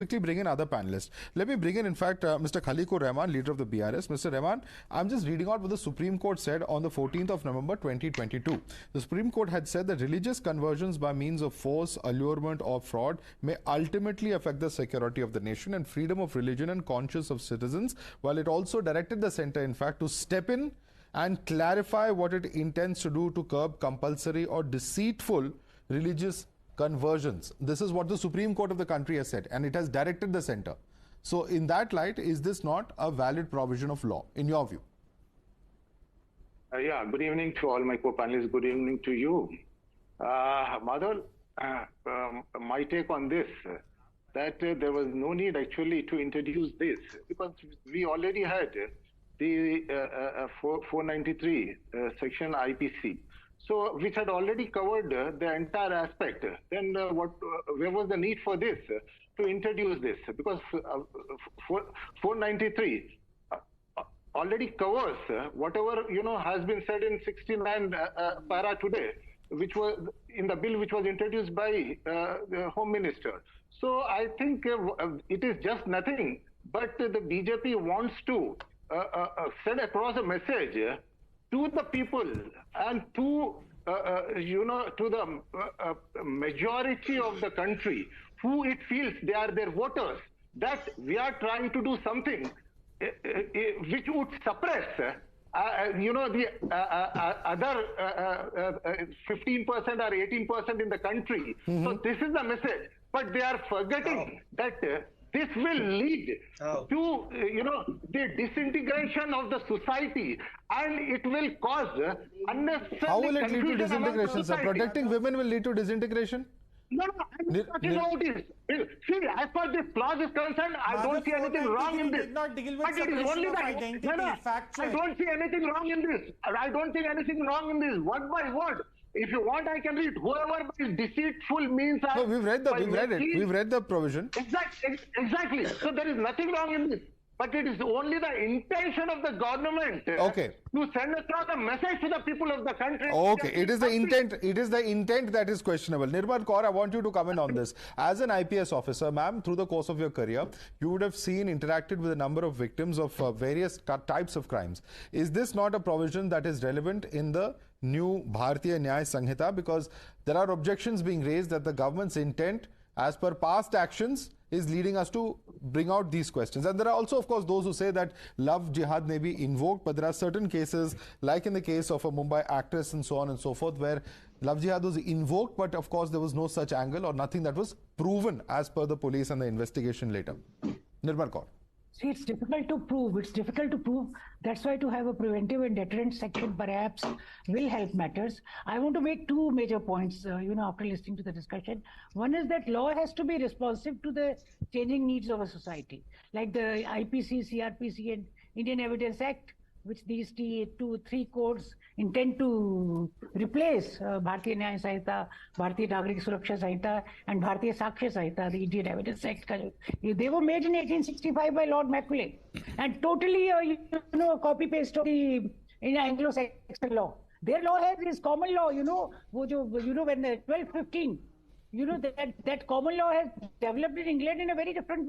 quickly bring in other panelists. Let me bring in fact, Mr. Khaleequr Rahman, leader of the BRS. Mr. Rahman, I'm just reading out what the Supreme Court said on the 14th of November 2022. The Supreme Court had said that religious conversions by means of force, allurement, or fraud may ultimately affect the security of the nation and freedom of religion and conscience of citizens, while it also directed the centre, in fact, to step in and clarify what it intends to do to curb compulsory or deceitful religious conversions. This is what the Supreme Court of the country has said, and it has directed the centre. So in that light, is this not a valid provision of law, in your view? Yeah, good evening to all my co-panelists. Good evening to you. Madhav, my take on this, that there was no need actually to introduce this, because we already had the 493 section IPC. So, which had already covered the entire aspect. Then where was the need for this, to introduce this? Because 493 already covers whatever, has been said in 69 para today, which was in the bill which was introduced by the Home Minister. So, I think it is just nothing, but the BJP wants to send across a message to the people and to the majority of the country, who it feels they are their voters, that we are trying to do something which would suppress the other 15% or 18% in the country. So this is the message, but they are forgetting that this will lead to, the disintegration of the society, and it will cause unnecessary confusion. How will it lead to disintegration, sir? Protecting women will lead to disintegration? No, I'm talking about this. See, as far as this clause is concerned, I don't see anything wrong in this. Not deal with but it is only that identity, I don't see anything wrong in this. I don't see anything wrong in this. Word by word. If you want, I can read. Whoever is deceitful means. No, we've read it. We've read the provision. Exactly. So there is nothing wrong in this. But it is only the intention of the government to send across a message to the people of the country. Okay, it is the intent. It is the intent that is questionable. Nirmal Kaur, I want you to comment on this. As an IPS officer, ma'am, through the course of your career, you would have interacted with a number of victims of various types of crimes. Is this not a provision that is relevant in the new Bharatiya Nyaya Sanhita? Because there are objections being raised that the government's intent, as per past actions, is leading us to bring out these questions. And there are also, of course, those who say that love jihad may be invoked, but there are certain cases, like in the case of a Mumbai actress and so on and so forth, where love jihad was invoked, but of course there was no such angle or nothing that was proven as per the police and the investigation later. Nirmal Kaur. See, it's difficult to prove. That's why to have a preventive and deterrent section perhaps will help matters. I want to make two major points, after listening to the discussion. One is that law has to be responsive to the changing needs of a society. Like the IPC, CRPC and Indian Evidence Act, which these three codes intend to replace Bharatiya Nyaya Sanhita, Bharatiya Nagrik Suraksha Sanhita and Bharatiya Sakshya Sanhita, the Indian Evidence Act. They were made in 1865 by Lord Macaulay and totally, copy-paste of the Anglo-Saxon law. Their law has this common law, when the 1215, that common law has developed in England in a very different way.